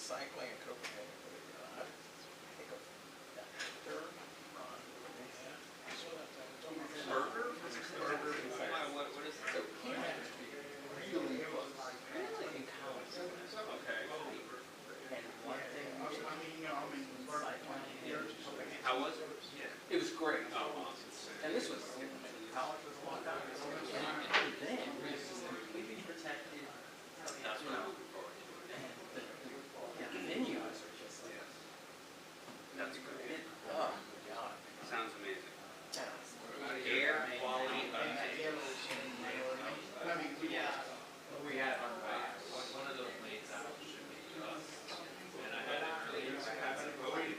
Cycling in Copenhagen, believe it or not. I think of that third run. Burger? What is it? So he managed to be really close. Really encounters. Okay. And one thing, cycling. How was it? Yeah. It was great. Oh, awesome. And this was college was a long time ago. And then it was completely protected. That's what I'm looking forward to. Venues are just like, that's great. Oh my God. Sounds amazing. Air quality. We had one of those late out should be and I had it earlier. I had it voted.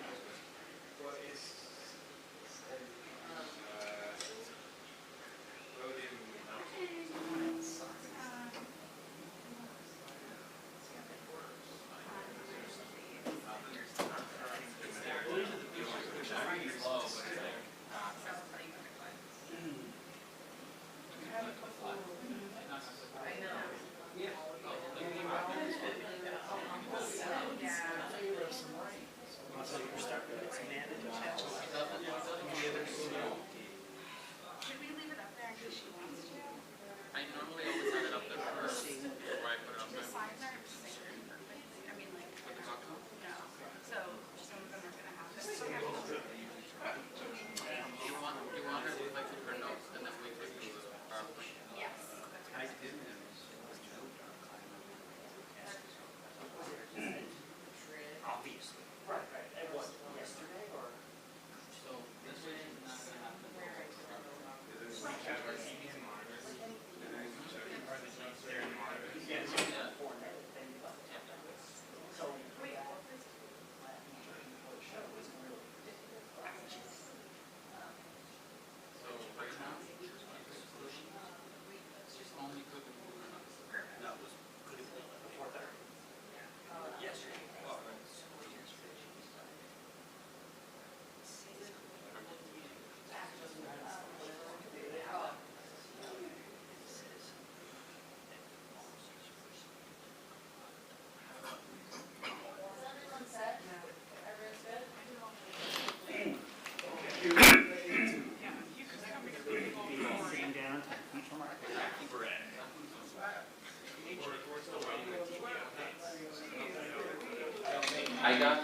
I got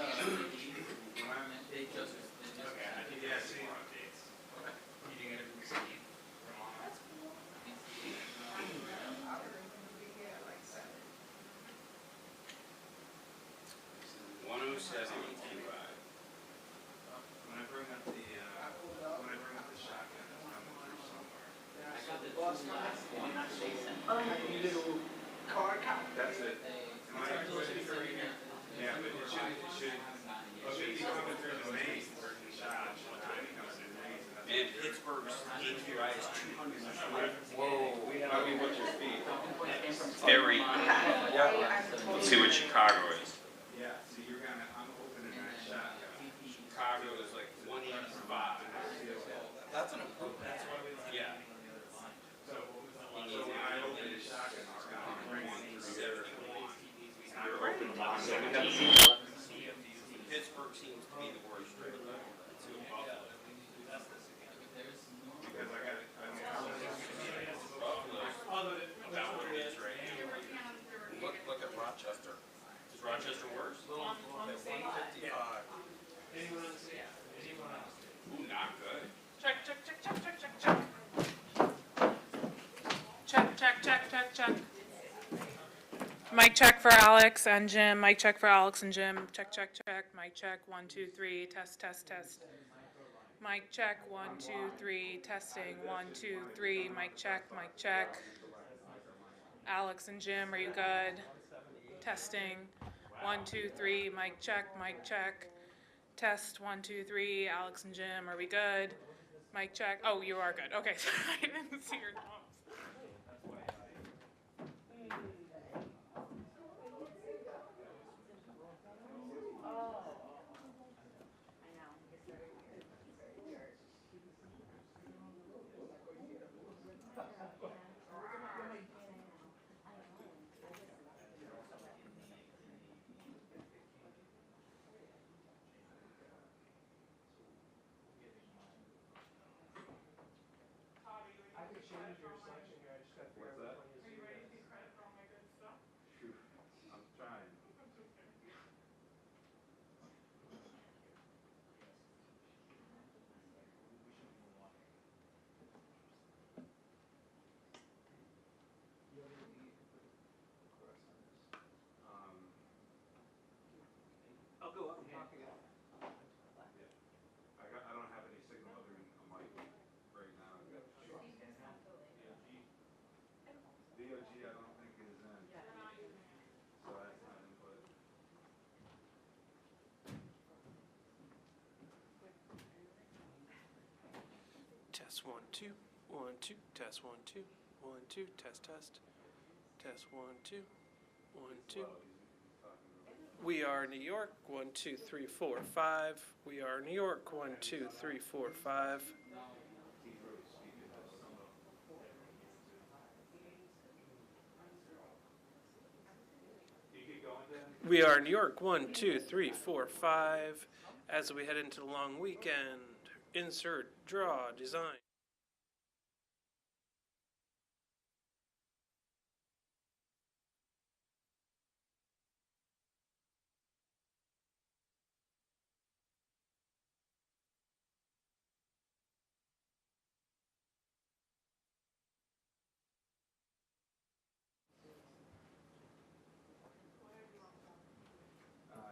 When I bring up the shotgun, it's coming through somewhere. Little car cop. That's it. Yeah, but it should be coming through the main where he shot. And Pittsburgh's AQI is 220. Whoa. I mean, what's your speed? Very. Let's see what Chicago is. Yeah, so I'm opening that shotgun. Chicago is like 185. That's an improvement. That's why we Yeah. So when I open the shotgun, it's going to bring it through 71. You're open to box. Pittsburgh seems to be the worst right now. Because I got it. About what it is right now. look at Rochester. Is Rochester worse? At 155. Ooh, not good. Check. Check. Mic check for Alex and Jim. Mic check for Alex and Jim. Check. Mic check. 1, 2, 3. Test. Mic check. 1, 2, 3. Testing. 1, 2, 3. Mic check. Alex and Jim, are you good? Testing. 1, 2, 3. Mic check. Test. 1, 2, 3. Alex and Jim, are we good? Mic check. Oh, you are good. Okay, sorry, I didn't see your thumbs. I'm trying. I'll go up and talk again. I don't have any signal other than a mic right now. DOG, I don't think is in. So that's not input. Test 1 2 1 2 test 1 2 1 2 test test 1 2 1 2. We are New York 1 2 3 4 5. We are New York 1 2 3 4 5. We are New York 1 2 3 4 5. As we head into the long weekend, insert draw design.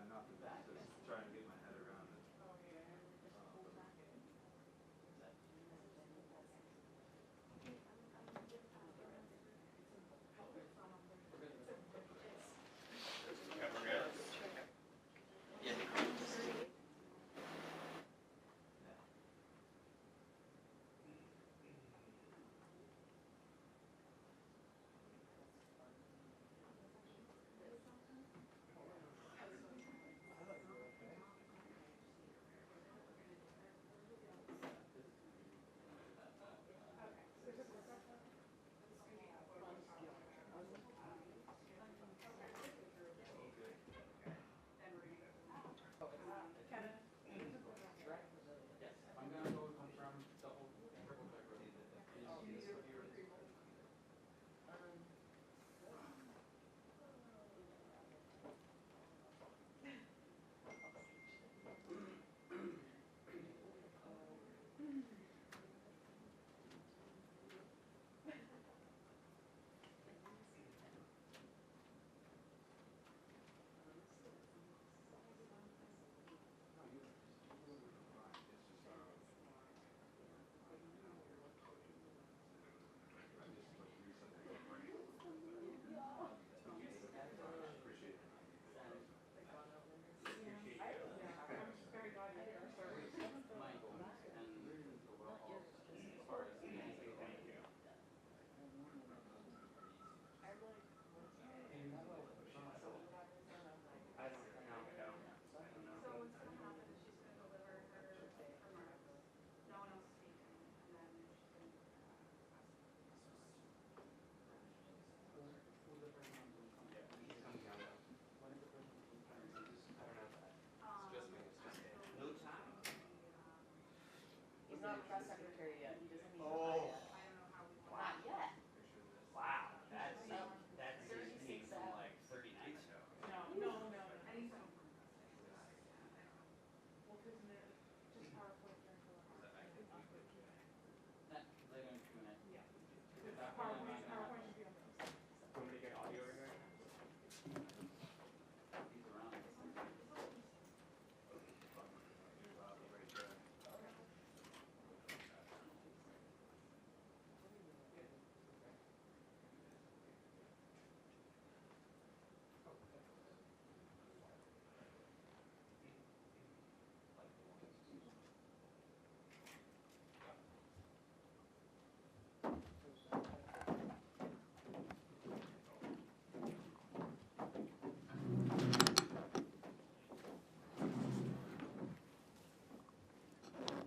Nothing. Just trying to get my head around it.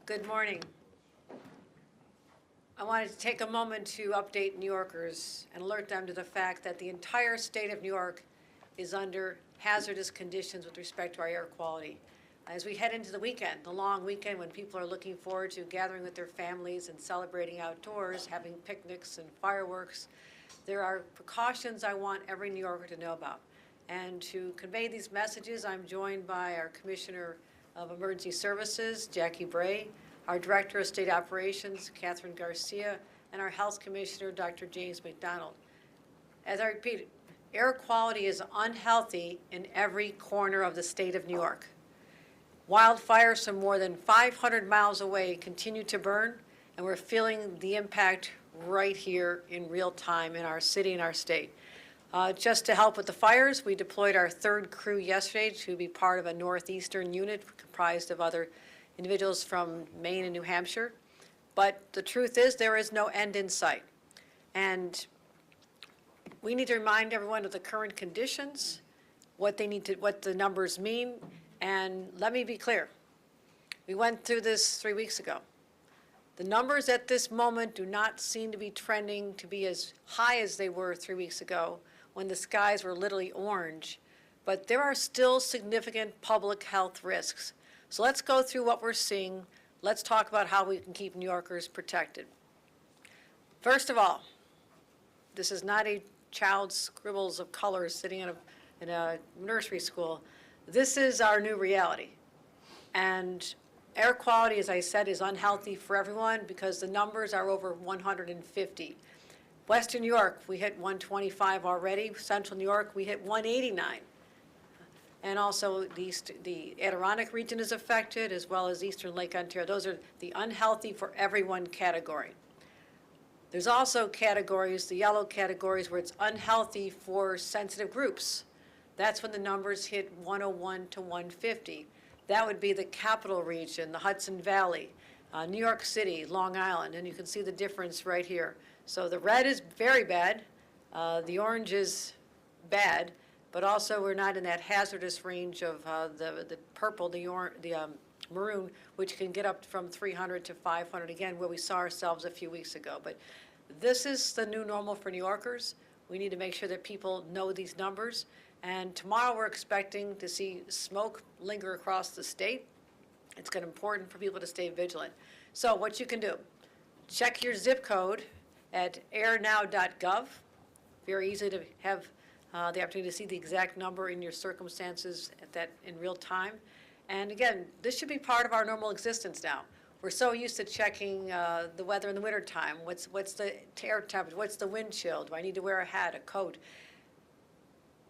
Good morning. I wanted to take a moment to update New Yorkers and alert them to the fact that the entire state of New York is under hazardous conditions with respect to our air quality. As we head into the weekend, the long weekend when people are looking forward to gathering with their families and celebrating outdoors, having picnics and fireworks, there are precautions I want every New Yorker to know about. And to convey these messages, I'm joined by our Commissioner of Emergency Services, Jackie Bray, our Director of State Operations, Catherine Garcia, and our Health Commissioner, Dr. James McDonald. As I repeat, air quality is unhealthy in every corner of the state of New York. Wildfires from more than 500 miles away continue to burn, and we're feeling the impact right here in real time in our city and our state. Just to help with the fires, we deployed our third crew yesterday to be part of a northeastern unit comprised of other individuals from Maine and New Hampshire. But the truth is there is no end in sight. And we need to remind everyone of the current conditions, what the numbers mean. And let me be clear. We went through this 3 weeks ago. The numbers at this moment do not seem to be trending to be as high as they were 3 weeks ago when the skies were literally orange. But there are still significant public health risks. So let's go through what we're seeing. Let's talk about how we can keep New Yorkers protected. First of all, this is not a child's scribbles of colors sitting in a nursery school. This is our new reality. And air quality, as I said, is unhealthy for everyone because the numbers are over 150. Western New York, we hit 125 already. Central New York, we hit 189. And also the Adirondack region is affected, as well as eastern Lake Ontario. Those are the unhealthy for everyone category. There's also categories, the yellow categories, where it's unhealthy for sensitive groups. That's when the numbers hit 101 to 150. That would be the capital region, the Hudson Valley, New York City, Long Island, and you can see the difference right here. So the red is very bad, the orange is bad, but also we're not in that hazardous range of the purple, the maroon, which can get up from 300 to 500, again, where we saw ourselves a few weeks ago. But this is the new normal for New Yorkers. We need to make sure that people know these numbers. And tomorrow we're expecting to see smoke linger across the state. It's going to be important for people to stay vigilant. So what you can do, check your zip code at airnow.gov. Very easy to have the opportunity to see the exact number in your circumstances in real time. And again, this should be part of our normal existence now. We're so used to checking the weather in the wintertime. What's the air temperature? What's the wind chill? Do I need to wear a hat, a coat?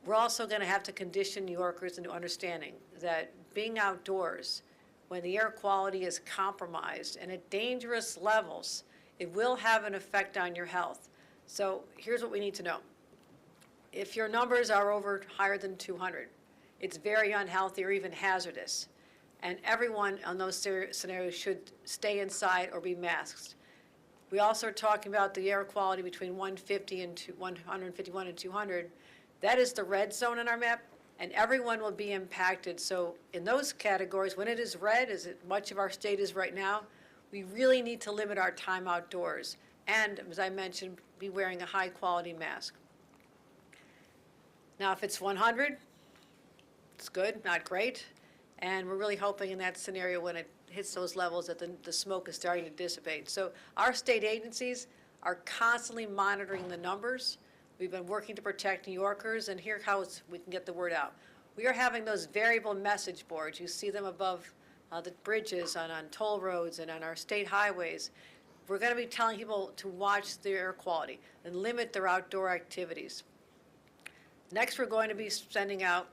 We're also going to have to condition New Yorkers into understanding that being outdoors, when the air quality is compromised and at dangerous levels, it will have an effect on your health. So here's what we need to know. If your numbers are higher than 200, it's very unhealthy or even hazardous. And everyone on those scenarios should stay inside or be masked. We also are talking about the air quality between 150 and 151 and 200. That is the red zone in our map, and everyone will be impacted. So in those categories, when it is red, as much of our state is right now, we really need to limit our time outdoors. And, as I mentioned, be wearing a high-quality mask. Now, if it's 100, it's good, not great. And we're really hoping in that scenario when it hits those levels that the smoke is starting to dissipate. So our state agencies are constantly monitoring the numbers. We've been working to protect New Yorkers, and here's how we can get the word out. We are having those variable message boards. You see them above the bridges, on toll roads, and on our state highways. We're going to be telling people to watch their air quality and limit their outdoor activities. Next, we're going to be sending out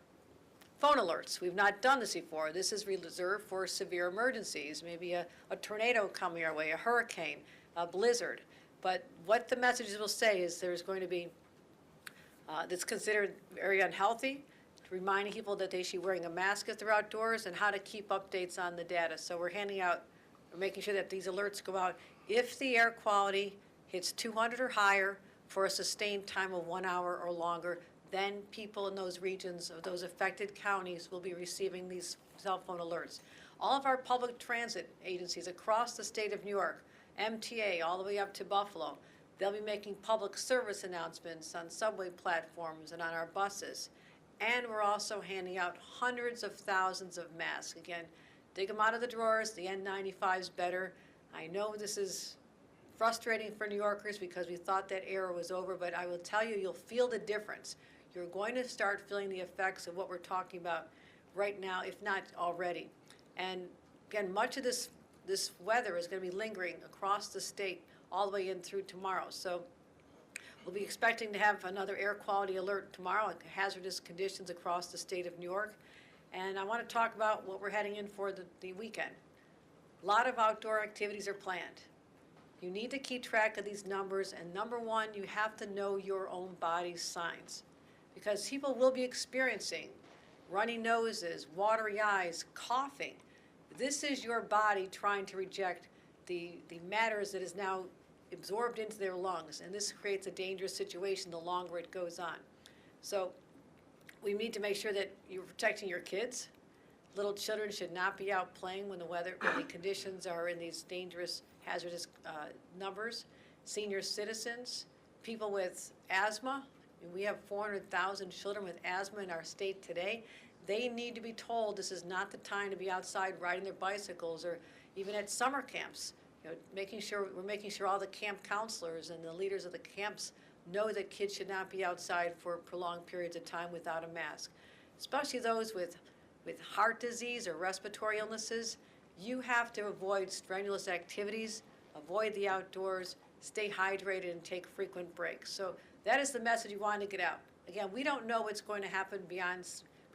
phone alerts. We've not done this before. This is reserved for severe emergencies, maybe a tornado coming our way, a hurricane, a blizzard. But what the messages will say is there's going to be that's considered very unhealthy, reminding people that they should be wearing a mask if they're outdoors, and how to keep updates on the data. So we're making sure that these alerts go out. If the air quality hits 200 or higher for a sustained time of 1 hour or longer, then people in those regions of those affected counties will be receiving these cell phone alerts. All of our public transit agencies across the state of New York, MTA, all the way up to Buffalo, they'll be making public service announcements on subway platforms and on our buses. And we're also handing out hundreds of thousands of masks. Again, dig them out of the drawers, the N95 is better. I know this is frustrating for New Yorkers because we thought that era was over, but I will tell you, you'll feel the difference. You're going to start feeling the effects of what we're talking about right now, if not already. And again, much of this weather is going to be lingering across the state all the way in through tomorrow. So we'll be expecting to have another air quality alert tomorrow, like hazardous conditions across the state of New York. And I want to talk about what we're heading in for the weekend. A lot of outdoor activities are planned. You need to keep track of these numbers, and number one, you have to know your own body's signs, because people will be experiencing runny noses, watery eyes, coughing. This is your body trying to reject the matters that is now absorbed into their lungs, and this creates a dangerous situation the longer it goes on. So we need to make sure that you're protecting your kids. Little children should not be out playing when the conditions are in these dangerous, hazardous numbers. Senior citizens, people with asthma. We have 400,000 children with asthma in our state today. They need to be told this is not the time to be outside riding their bicycles or even at summer camps. You know, we're making sure all the camp counselors and the leaders of the camps know that kids should not be outside for prolonged periods of time without a mask, especially those with heart disease or respiratory illnesses. You have to avoid strenuous activities, avoid the outdoors, stay hydrated, and take frequent breaks. So that is the message we want to get out. Again, we don't know what's going to happen beyond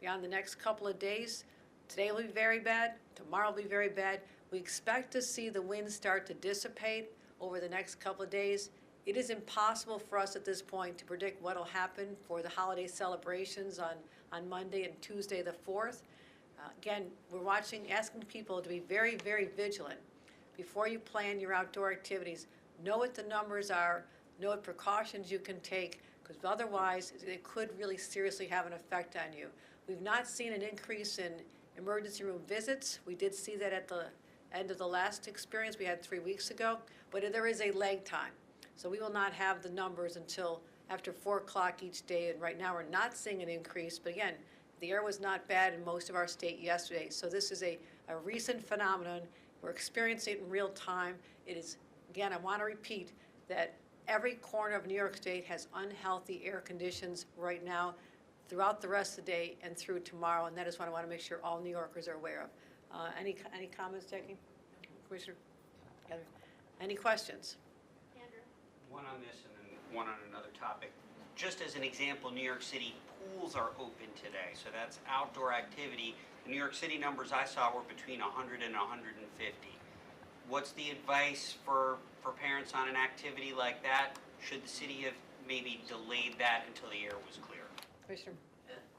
the next couple of days. Today will be very bad. Tomorrow will be very bad. We expect to see the winds start to dissipate over the next couple of days. It is impossible for us at this point to predict what will happen for the holiday celebrations on Monday and Tuesday the 4th. Again, we're asking people to be very, very vigilant before you plan your outdoor activities. Know what the numbers are, know what precautions you can take, because otherwise it could really seriously have an effect on you. We've not seen an increase in emergency room visits. We did see that at the end of the last experience we had 3 weeks ago, but there is a lag time. So we will not have the numbers until after 4 o'clock each day, and right now we're not seeing an increase, but again, the air was not bad in most of our state yesterday, so this is a recent phenomenon. We're experiencing it in real time. It is, again, I want to repeat that every corner of New York State has unhealthy air conditions right now throughout the rest of the day and through tomorrow, and that is what I want to make sure all New Yorkers are aware of. Any comments, Jackie? Commissioner? Heather? Any questions? One on this and then one on another topic. Just as an example, New York City pools are open today, so that's outdoor activity. The New York City numbers I saw were between 100 and 150. What's the advice for parents on an activity like that? Should the city have maybe delayed that until the air was clear? Commissioner?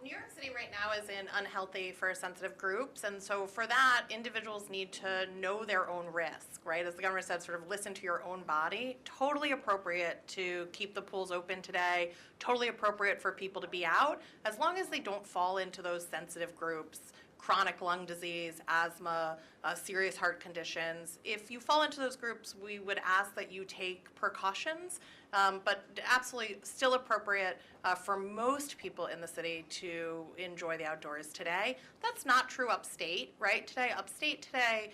New York City right now is in unhealthy for sensitive groups, and so for that, individuals need to know their own risk, right? As the governor said, sort of listen to your own body. Totally appropriate to keep the pools open today, totally appropriate for people to be out, as long as they don't fall into those sensitive groups. Chronic lung disease, asthma, serious heart conditions. If you fall into those groups, we would ask that you take precautions, but absolutely still appropriate for most people in the city to enjoy the outdoors today. That's not true upstate, right? Upstate today,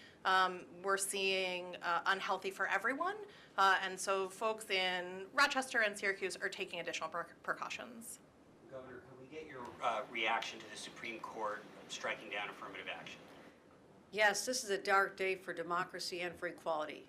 we're seeing unhealthy for everyone, and so folks in Rochester and Syracuse are taking additional precautions. Governor, can we get your reaction to the Supreme Court striking down affirmative action? Yes, this is a dark day for democracy and for equality.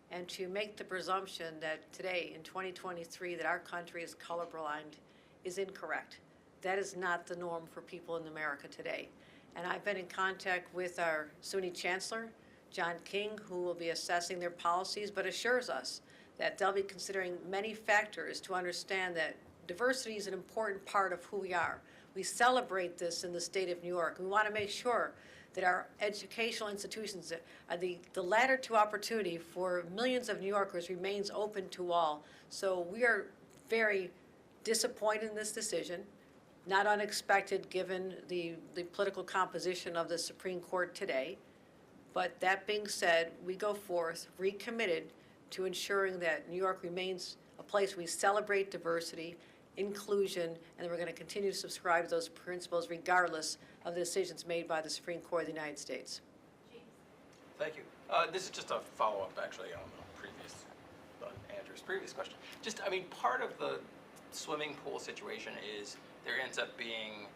And to make the presumption that today, in 2023, that our country is colorblind is incorrect. That is not the norm for people in America today. And I've been in contact with our SUNY Chancellor, John King, who will be assessing their policies, but assures us that they'll be considering many factors to understand that diversity is an important part of who we are. We celebrate this in the state of New York. We want to make sure that our educational institutions, the ladder to opportunity for millions of New Yorkers remains open to all. So we are very disappointed in this decision, not unexpected given the political composition of the Supreme Court today. But that being said, we go forth recommitted to ensuring that New York remains a place we celebrate diversity, inclusion, and we're going to continue to subscribe to those principles regardless of the decisions made by the Supreme Court of the United States. Thank you. This is just a follow-up, actually, on Andrew's previous question. Just, I mean, part of the swimming pool situation is there ends up being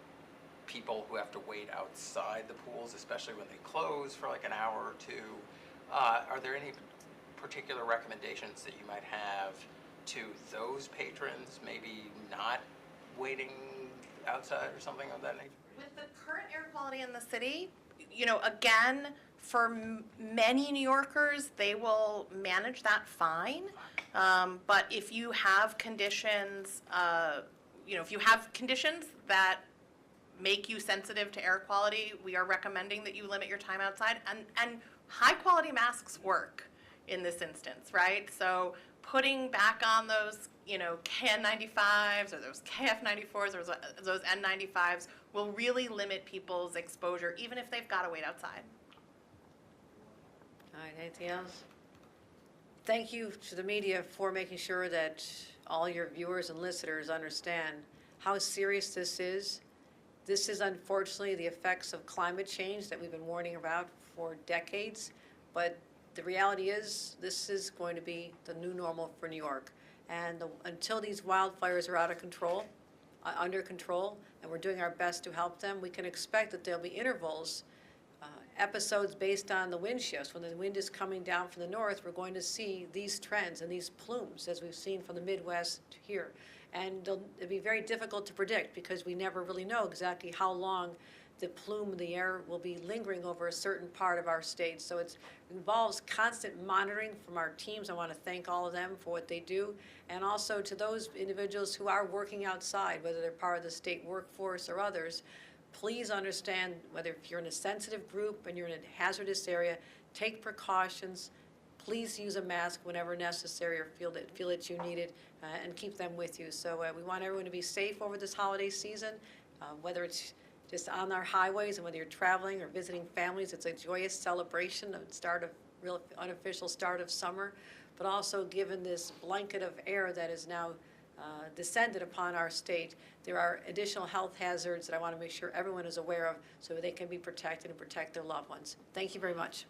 people who have to wait outside the pools, especially when they close for like an hour or two. Are there any particular recommendations that you might have to those patrons, maybe not waiting outside or something of that nature? With the current air quality in the city, you know, again, for many New Yorkers, they will manage that fine. But if you have conditions, if you have conditions that make you sensitive to air quality, we are recommending that you limit your time outside. And high quality masks work in this instance, right? So putting back on those, KN95s or those KF94s or those N95s will really limit people's exposure, even if they've got to wait outside. All right, anything else? Thank you to the media for making sure that all your viewers and listeners understand how serious this is. This is unfortunately the effects of climate change that we've been warning about for decades, but the reality is this is going to be the new normal for New York. And until these wildfires are out of control, under control, and we're doing our best to help them, we can expect that there'll be intervals, episodes based on the wind shifts. When the wind is coming down from the north, we're going to see these trends and these plumes as we've seen from the Midwest to here. And it'll be very difficult to predict because we never really know exactly how long the plume in the air will be lingering over a certain part of our state. So it involves constant monitoring from our teams. I want to thank all of them for what they do. And also to those individuals who are working outside, whether they're part of the state workforce or others, please understand whether if you're in a sensitive group and you're in a hazardous area, take precautions. Please use a mask whenever necessary or feel that you need it, and keep them with you. So we want everyone to be safe over this holiday season, whether it's just on our highways and whether you're traveling or visiting families. It's a joyous celebration of real unofficial start of summer, but also given this blanket of air that is now descended upon our state, there are additional health hazards that I want to make sure everyone is aware of so they can be protected and protect their loved ones. Thank you very much.